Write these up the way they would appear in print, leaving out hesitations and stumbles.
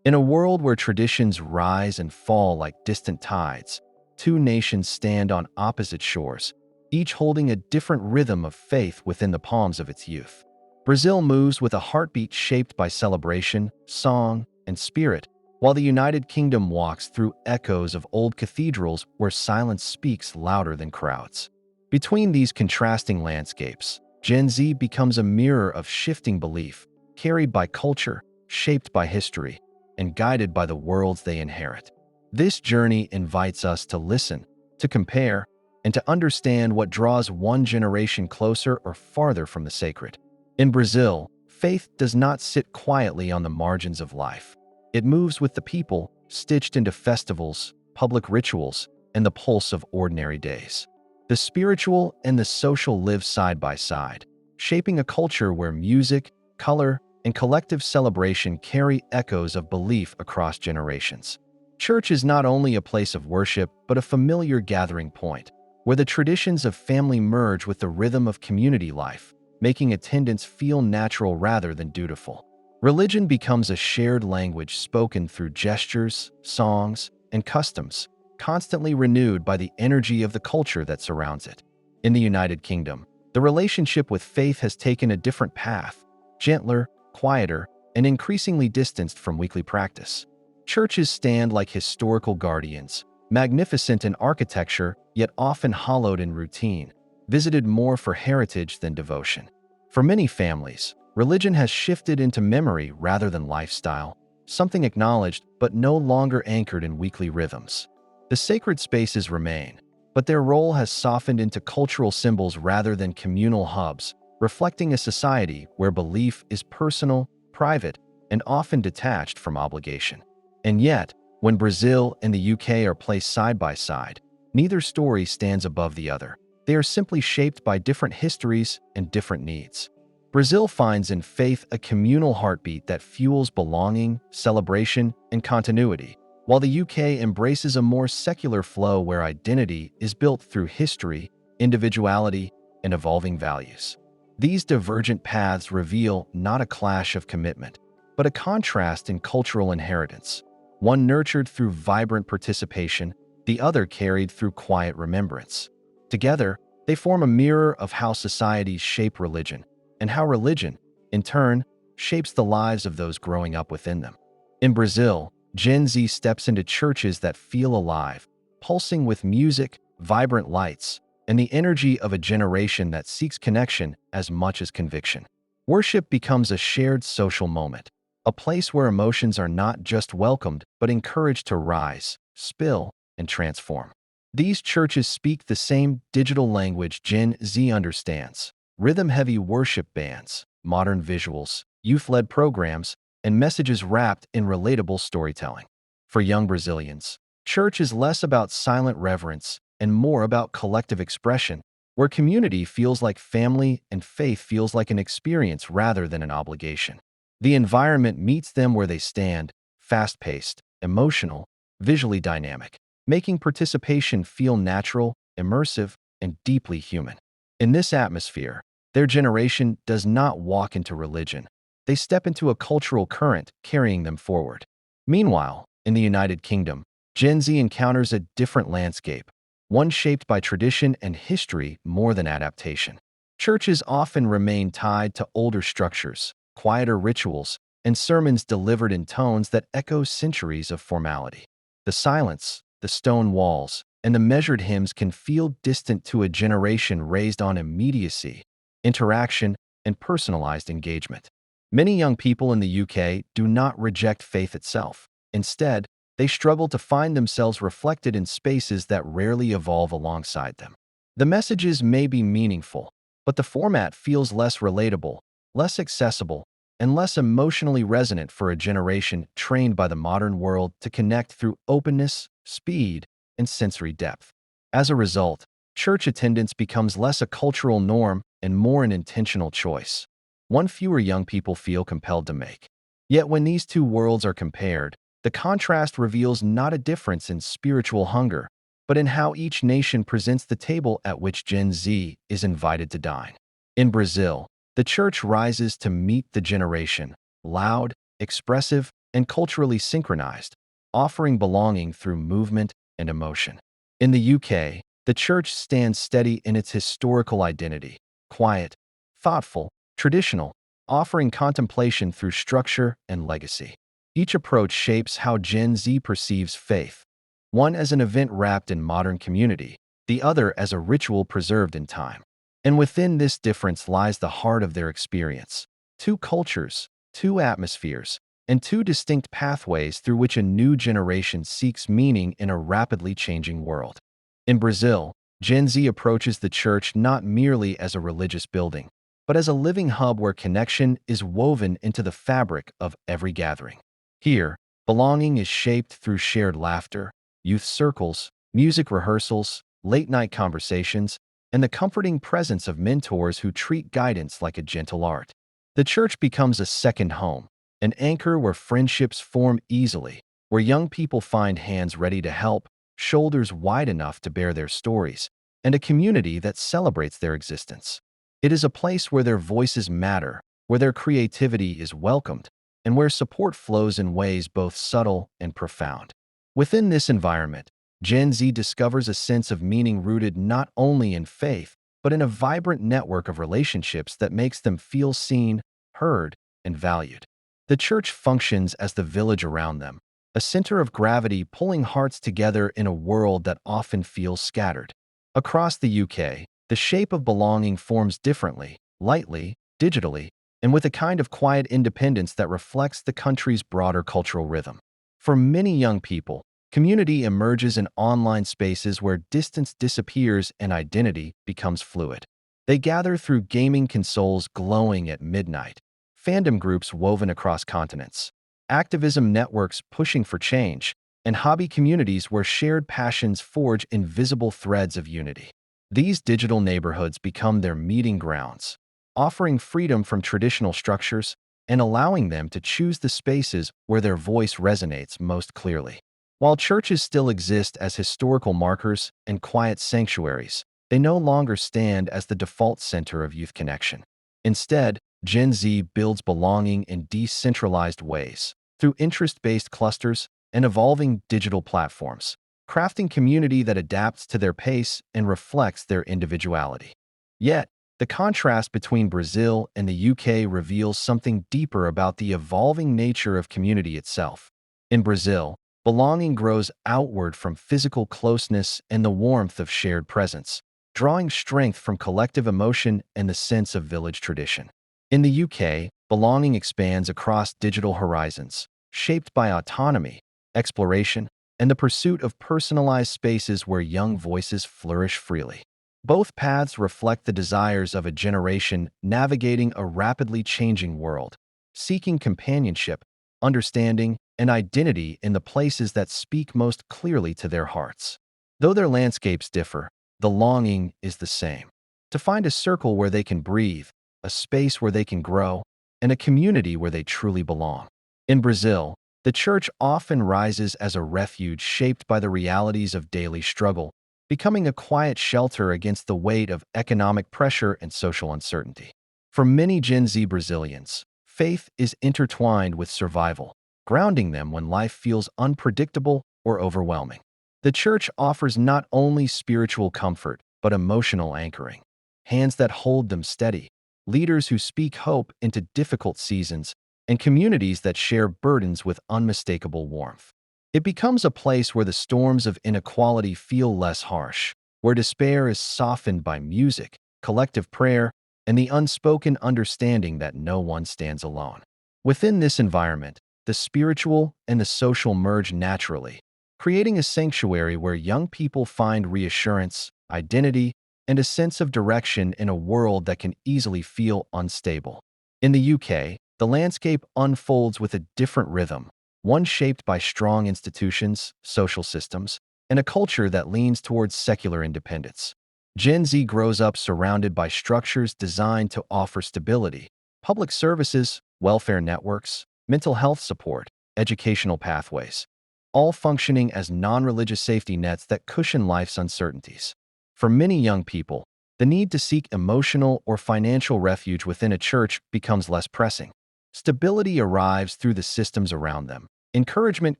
In a world where traditions rise and fall like distant tides, two nations stand on opposite shores, each holding a different rhythm of faith within the palms of its youth. Brazil moves with a heartbeat shaped by celebration, song, and spirit, while the United Kingdom walks through echoes of old cathedrals where silence speaks louder than crowds. Between these contrasting landscapes, Gen Z becomes a mirror of shifting belief, carried by culture, shaped by history, and guided by the worlds they inherit. This journey invites us to listen, to compare, and to understand what draws one generation closer or farther from the sacred. In Brazil, faith does not sit quietly on the margins of life. It moves with the people, stitched into festivals, public rituals, and the pulse of ordinary days. The spiritual and the social live side by side, shaping a culture where music, color, and collective celebration carry echoes of belief across generations. Church is not only a place of worship, but a familiar gathering point, where the traditions of family merge with the rhythm of community life, making attendance feel natural rather than dutiful. Religion becomes a shared language spoken through gestures, songs, and customs, constantly renewed by the energy of the culture that surrounds it. In the United Kingdom, the relationship with faith has taken a different path, gentler, quieter, and increasingly distanced from weekly practice. Churches stand like historical guardians, magnificent in architecture, yet often hollowed in routine, visited more for heritage than devotion. For many families, religion has shifted into memory rather than lifestyle, something acknowledged but no longer anchored in weekly rhythms. The sacred spaces remain, but their role has softened into cultural symbols rather than communal hubs, reflecting a society where belief is personal, private, and often detached from obligation. And yet, when Brazil and the UK are placed side by side, neither story stands above the other. They are simply shaped by different histories and different needs. Brazil finds in faith a communal heartbeat that fuels belonging, celebration, and continuity, while the UK embraces a more secular flow where identity is built through history, individuality, and evolving values. These divergent paths reveal not a clash of commitment, but a contrast in cultural inheritance, one nurtured through vibrant participation, the other carried through quiet remembrance. Together, they form a mirror of how societies shape religion, and how religion, in turn, shapes the lives of those growing up within them. In Brazil, Gen Z steps into churches that feel alive, pulsing with music, vibrant lights, and the energy of a generation that seeks connection as much as conviction. Worship becomes a shared social moment, a place where emotions are not just welcomed but encouraged to rise, spill, and transform. These churches speak the same digital language Gen Z understands: rhythm-heavy worship bands, modern visuals, youth-led programs, and messages wrapped in relatable storytelling. For young Brazilians, church is less about silent reverence and more about collective expression, where community feels like family and faith feels like an experience rather than an obligation. The environment meets them where they stand, fast-paced, emotional, visually dynamic, making participation feel natural, immersive, and deeply human. In this atmosphere, their generation does not walk into religion. They step into a cultural current carrying them forward. Meanwhile, in the United Kingdom, Gen Z encounters a different landscape, one shaped by tradition and history more than adaptation. Churches often remain tied to older structures, quieter rituals, and sermons delivered in tones that echo centuries of formality. The silence, the stone walls, and the measured hymns can feel distant to a generation raised on immediacy, interaction, and personalized engagement. Many young people in the UK do not reject faith itself. Instead, they struggle to find themselves reflected in spaces that rarely evolve alongside them. The messages may be meaningful, but the format feels less relatable, less accessible, and less emotionally resonant for a generation trained by the modern world to connect through openness, speed, and sensory depth. As a result, church attendance becomes less a cultural norm and more an intentional choice, one fewer young people feel compelled to make. Yet when these two worlds are compared, the contrast reveals not a difference in spiritual hunger, but in how each nation presents the table at which Gen Z is invited to dine. In Brazil, the church rises to meet the generation, loud, expressive, and culturally synchronized, offering belonging through movement and emotion. In the UK, the church stands steady in its historical identity, quiet, thoughtful, traditional, offering contemplation through structure and legacy. Each approach shapes how Gen Z perceives faith, one as an event wrapped in modern community, the other as a ritual preserved in time. And within this difference lies the heart of their experience. Two cultures, two atmospheres, and two distinct pathways through which a new generation seeks meaning in a rapidly changing world. In Brazil, Gen Z approaches the church not merely as a religious building, but as a living hub where connection is woven into the fabric of every gathering. Here, belonging is shaped through shared laughter, youth circles, music rehearsals, late-night conversations, and the comforting presence of mentors who treat guidance like a gentle art. The church becomes a second home, an anchor where friendships form easily, where young people find hands ready to help, shoulders wide enough to bear their stories, and a community that celebrates their existence. It is a place where their voices matter, where their creativity is welcomed, and where support flows in ways both subtle and profound. Within this environment, Gen Z discovers a sense of meaning rooted not only in faith, but in a vibrant network of relationships that makes them feel seen, heard, and valued. The church functions as the village around them, a center of gravity pulling hearts together in a world that often feels scattered. Across the UK, the shape of belonging forms differently, lightly, digitally, and with a kind of quiet independence that reflects the country's broader cultural rhythm. For many young people, community emerges in online spaces where distance disappears and identity becomes fluid. They gather through gaming consoles glowing at midnight, fandom groups woven across continents, activism networks pushing for change, and hobby communities where shared passions forge invisible threads of unity. These digital neighborhoods become their meeting grounds, offering freedom from traditional structures and allowing them to choose the spaces where their voice resonates most clearly. While churches still exist as historical markers and quiet sanctuaries, they no longer stand as the default center of youth connection. Instead, Gen Z builds belonging in decentralized ways, through interest-based clusters and evolving digital platforms, crafting community that adapts to their pace and reflects their individuality. Yet, the contrast between Brazil and the UK reveals something deeper about the evolving nature of community itself. In Brazil, belonging grows outward from physical closeness and the warmth of shared presence, drawing strength from collective emotion and the sense of village tradition. In the UK, belonging expands across digital horizons, shaped by autonomy, exploration, and the pursuit of personalized spaces where young voices flourish freely. Both paths reflect the desires of a generation navigating a rapidly changing world, seeking companionship, understanding, and identity in the places that speak most clearly to their hearts. Though their landscapes differ, the longing is the same: to find a circle where they can breathe, a space where they can grow, and a community where they truly belong. In Brazil, the church often rises as a refuge shaped by the realities of daily struggle, becoming a quiet shelter against the weight of economic pressure and social uncertainty. For many Gen Z Brazilians, faith is intertwined with survival, grounding them when life feels unpredictable or overwhelming. The church offers not only spiritual comfort, but emotional anchoring, hands that hold them steady, leaders who speak hope into difficult seasons, and communities that share burdens with unmistakable warmth. It becomes a place where the storms of inequality feel less harsh, where despair is softened by music, collective prayer, and the unspoken understanding that no one stands alone. Within this environment, the spiritual and the social merge naturally, creating a sanctuary where young people find reassurance, identity, and a sense of direction in a world that can easily feel unstable. In the UK, the landscape unfolds with a different rhythm, one shaped by strong institutions, social systems, and a culture that leans towards secular independence. Gen Z grows up surrounded by structures designed to offer stability: public services, welfare networks, mental health support, educational pathways, all functioning as non-religious safety nets that cushion life's uncertainties. For many young people, the need to seek emotional or financial refuge within a church becomes less pressing. Stability arrives through the systems around them. Encouragement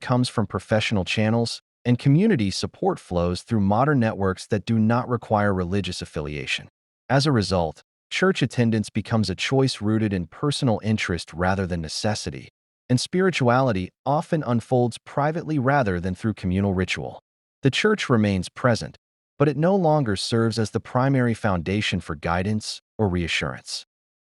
comes from professional channels, and community support flows through modern networks that do not require religious affiliation. As a result, church attendance becomes a choice rooted in personal interest rather than necessity, and spirituality often unfolds privately rather than through communal ritual. The church remains present, but it no longer serves as the primary foundation for guidance or reassurance.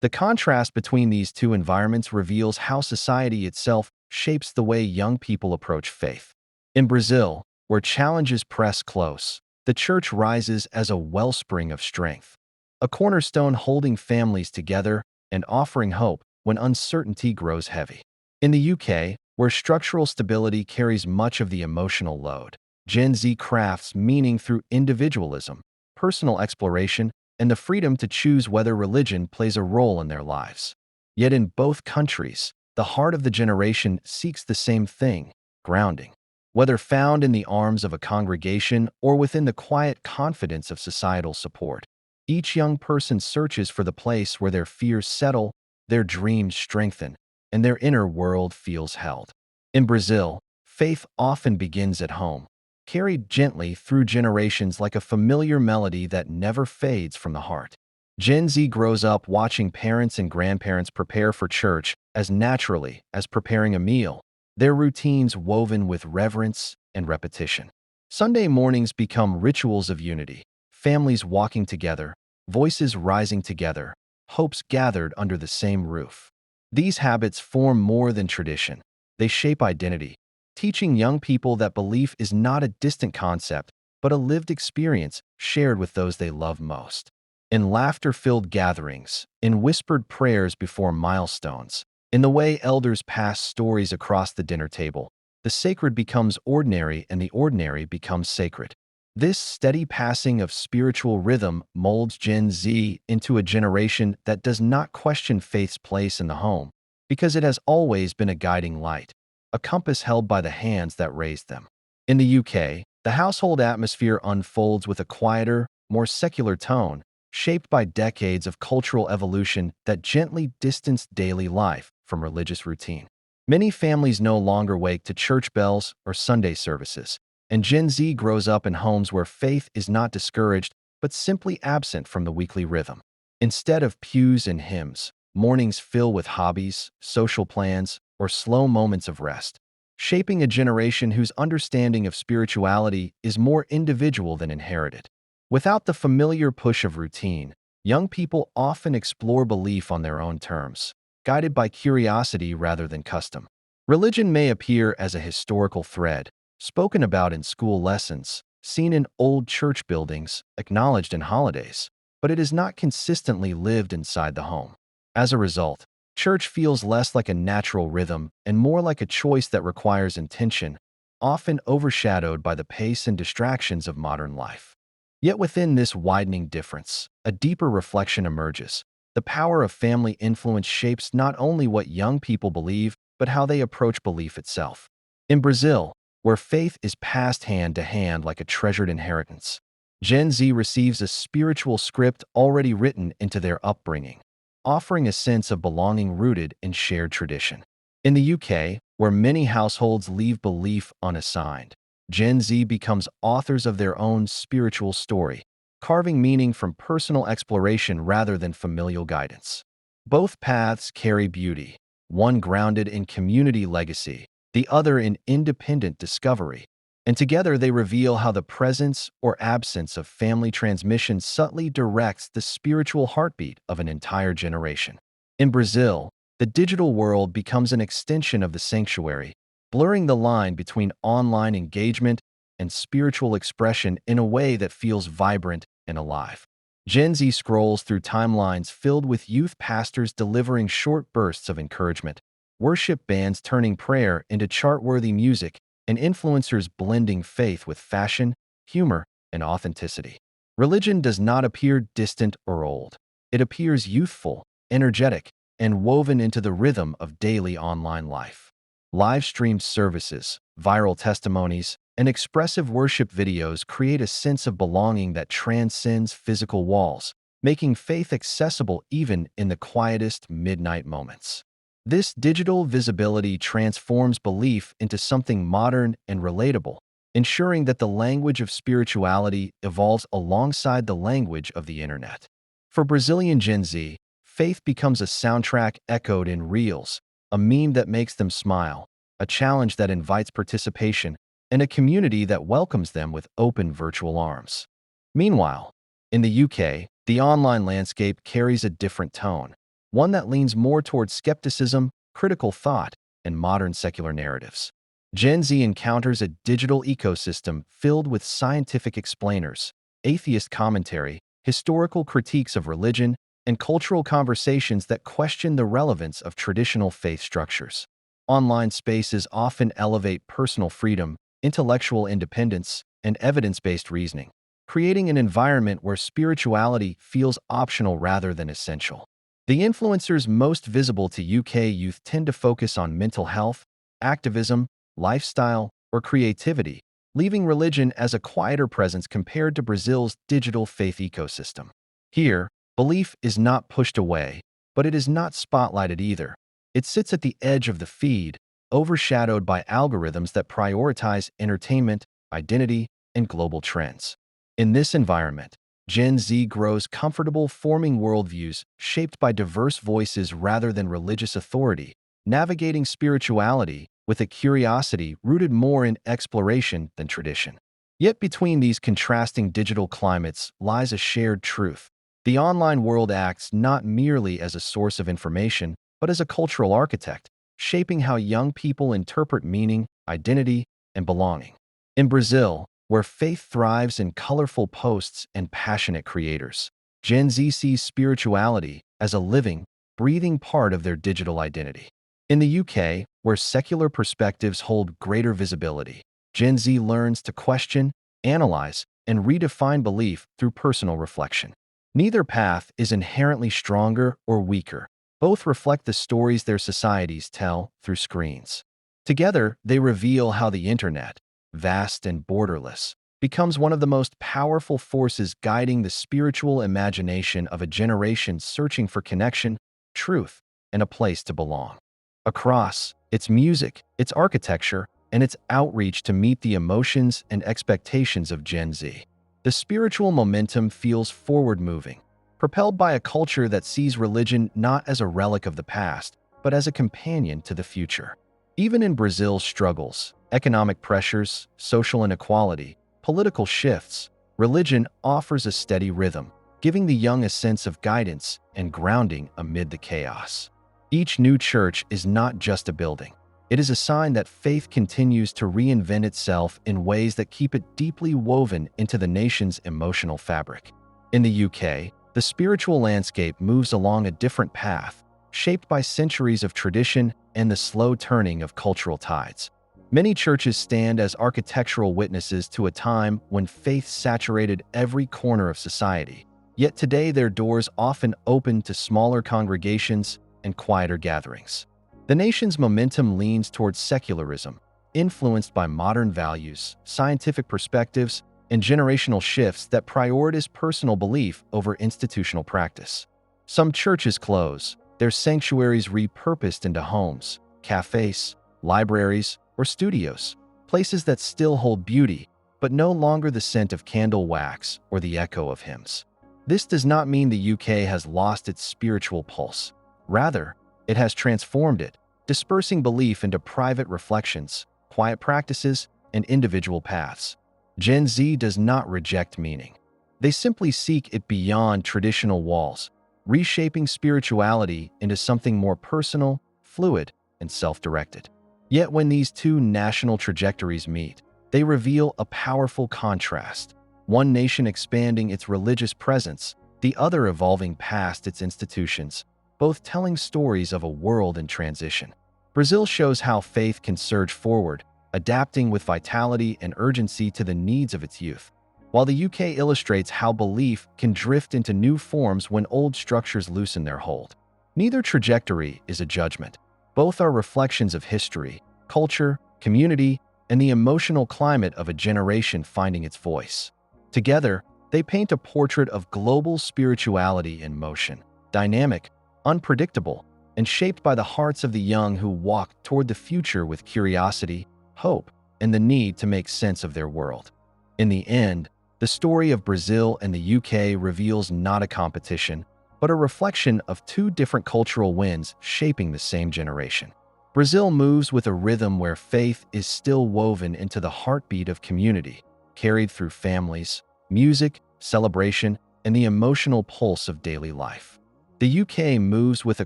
The contrast between these two environments reveals how society itself shapes the way young people approach faith. In Brazil, where challenges press close, the church rises as a wellspring of strength, a cornerstone holding families together and offering hope when uncertainty grows heavy. In the UK, where structural stability carries much of the emotional load, Gen Z crafts meaning through individualism, personal exploration, and the freedom to choose whether religion plays a role in their lives. Yet in both countries, the heart of the generation seeks the same thing: grounding. Whether found in the arms of a congregation or within the quiet confidence of societal support, each young person searches for the place where their fears settle, their dreams strengthen, and their inner world feels held. In Brazil, faith often begins at home, carried gently through generations like a familiar melody that never fades from the heart. Gen Z grows up watching parents and grandparents prepare for church as naturally as preparing a meal, their routines woven with reverence and repetition. Sunday mornings become rituals of unity, families walking together, voices rising together, hopes gathered under the same roof. These habits form more than tradition. They shape identity, teaching young people that belief is not a distant concept, but a lived experience shared with those they love most. In laughter-filled gatherings, in whispered prayers before milestones, in the way elders pass stories across the dinner table, the sacred becomes ordinary and the ordinary becomes sacred. This steady passing of spiritual rhythm molds Gen Z into a generation that does not question faith's place in the home, because it has always been a guiding light, a compass held by the hands that raised them. In the UK, the household atmosphere unfolds with a quieter, more secular tone, shaped by decades of cultural evolution that gently distanced daily life from religious routine. Many families no longer wake to church bells or Sunday services, and Gen Z grows up in homes where faith is not discouraged but simply absent from the weekly rhythm. Instead of pews and hymns, mornings fill with hobbies, social plans, or slow moments of rest, shaping a generation whose understanding of spirituality is more individual than inherited. Without the familiar push of routine, young people often explore belief on their own terms, guided by curiosity rather than custom. Religion may appear as a historical thread, spoken about in school lessons, seen in old church buildings, acknowledged in holidays, but it is not consistently lived inside the home. As a result, church feels less like a natural rhythm and more like a choice that requires intention, often overshadowed by the pace and distractions of modern life. Yet within this widening difference, a deeper reflection emerges. The power of family influence shapes not only what young people believe, but how they approach belief itself. In Brazil, where faith is passed hand to hand like a treasured inheritance, Gen Z receives a spiritual script already written into their upbringing, offering a sense of belonging rooted in shared tradition. In the UK, where many households leave belief unassigned, Gen Z becomes authors of their own spiritual story, carving meaning from personal exploration rather than familial guidance. Both paths carry beauty, one grounded in community legacy, the other in independent discovery, and together they reveal how the presence or absence of family transmission subtly directs the spiritual heartbeat of an entire generation. In Brazil, the digital world becomes an extension of the sanctuary, blurring the line between online engagement and spiritual expression in a way that feels vibrant and alive. Gen Z scrolls through timelines filled with youth pastors delivering short bursts of encouragement, worship bands turning prayer into chart-worthy music, and influencers blending faith with fashion, humor, and authenticity. Religion does not appear distant or old. It appears youthful, energetic, and woven into the rhythm of daily online life. Live-streamed services, viral testimonies, and expressive worship videos create a sense of belonging that transcends physical walls, making faith accessible even in the quietest midnight moments. This digital visibility transforms belief into something modern and relatable, ensuring that the language of spirituality evolves alongside the language of the internet. For Brazilian Gen Z, faith becomes a soundtrack echoed in reels, a meme that makes them smile, a challenge that invites participation, and a community that welcomes them with open virtual arms. Meanwhile, in the UK, the online landscape carries a different tone, one that leans more towards skepticism, critical thought, and modern secular narratives. Gen Z encounters a digital ecosystem filled with scientific explainers, atheist commentary, historical critiques of religion, and cultural conversations that question the relevance of traditional faith structures. Online spaces often elevate personal freedom, intellectual independence, and evidence-based reasoning, creating an environment where spirituality feels optional rather than essential. The influencers most visible to UK youth tend to focus on mental health, activism, lifestyle, or creativity, leaving religion as a quieter presence compared to Brazil's digital faith ecosystem. Here, belief is not pushed away, but it is not spotlighted either. It sits at the edge of the feed, overshadowed by algorithms that prioritize entertainment, identity, and global trends. In this environment, Gen Z grows comfortable forming worldviews shaped by diverse voices rather than religious authority, navigating spirituality with a curiosity rooted more in exploration than tradition. Yet between these contrasting digital climates lies a shared truth. The online world acts not merely as a source of information, but as a cultural architect, shaping how young people interpret meaning, identity, and belonging. In Brazil, where faith thrives in colorful posts and passionate creators, Gen Z sees spirituality as a living, breathing part of their digital identity. In the UK, where secular perspectives hold greater visibility, Gen Z learns to question, analyze, and redefine belief through personal reflection. Neither path is inherently stronger or weaker. Both reflect the stories their societies tell through screens. Together, they reveal how the internet, vast and borderless, becomes one of the most powerful forces guiding the spiritual imagination of a generation searching for connection, truth, and a place to belong. Across its music, its architecture, and its outreach to meet the emotions and expectations of Gen Z, the spiritual momentum feels forward-moving, propelled by a culture that sees religion not as a relic of the past, but as a companion to the future. Even in Brazil's struggles, economic pressures, social inequality, political shifts, religion offers a steady rhythm, giving the young a sense of guidance and grounding amid the chaos. Each new church is not just a building. It is a sign that faith continues to reinvent itself in ways that keep it deeply woven into the nation's emotional fabric. In the UK, the spiritual landscape moves along a different path, shaped by centuries of tradition and the slow turning of cultural tides. Many churches stand as architectural witnesses to a time when faith saturated every corner of society, yet today their doors often open to smaller congregations and quieter gatherings. The nation's momentum leans towards secularism, influenced by modern values, scientific perspectives, and generational shifts that prioritize personal belief over institutional practice. Some churches close, their sanctuaries repurposed into homes, cafes, libraries, or studios, places that still hold beauty, but no longer the scent of candle wax or the echo of hymns. This does not mean the UK has lost its spiritual pulse. Rather, it has transformed it, dispersing belief into private reflections, quiet practices, and individual paths. Gen Z does not reject meaning. They simply seek it beyond traditional walls, reshaping spirituality into something more personal, fluid, and self-directed. Yet when these two national trajectories meet, they reveal a powerful contrast. One nation expanding its religious presence, the other evolving past its institutions, both telling stories of a world in transition. Brazil shows how faith can surge forward, adapting with vitality and urgency to the needs of its youth, while the UK illustrates how belief can drift into new forms when old structures loosen their hold. Neither trajectory is a judgment. Both are reflections of history, culture, community, and the emotional climate of a generation finding its voice. Together, they paint a portrait of global spirituality in motion, dynamic, unpredictable, and shaped by the hearts of the young who walked toward the future with curiosity, hope, and the need to make sense of their world. In the end, the story of Brazil and the UK reveals not a competition, but a reflection of two different cultural winds shaping the same generation. Brazil moves with a rhythm where faith is still woven into the heartbeat of community, carried through families, music, celebration, and the emotional pulse of daily life. The UK moves with a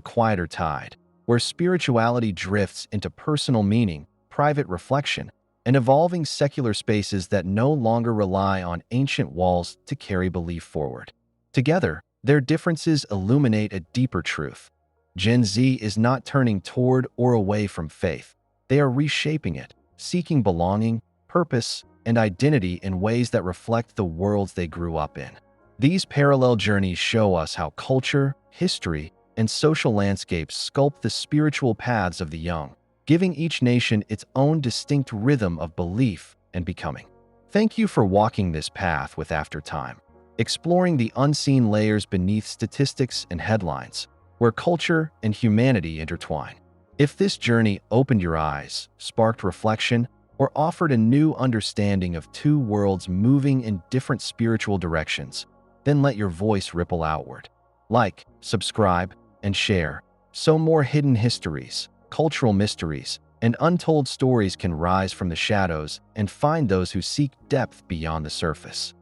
quieter tide, where spirituality drifts into personal meaning, private reflection, and evolving secular spaces that no longer rely on ancient walls to carry belief forward. Together, their differences illuminate a deeper truth. Gen Z is not turning toward or away from faith. They are reshaping it, seeking belonging, purpose, and identity in ways that reflect the worlds they grew up in. These parallel journeys show us how culture, history, and social landscapes sculpt the spiritual paths of the young, giving each nation its own distinct rhythm of belief and becoming. Thank you for walking this path with AfterTIme, exploring the unseen layers beneath statistics and headlines, where culture and humanity intertwine. If this journey opened your eyes, sparked reflection, or offered a new understanding of two worlds moving in different spiritual directions, then let your voice ripple outward. Like, subscribe, and share, so more hidden histories, cultural mysteries, and untold stories can rise from the shadows and find those who seek depth beyond the surface.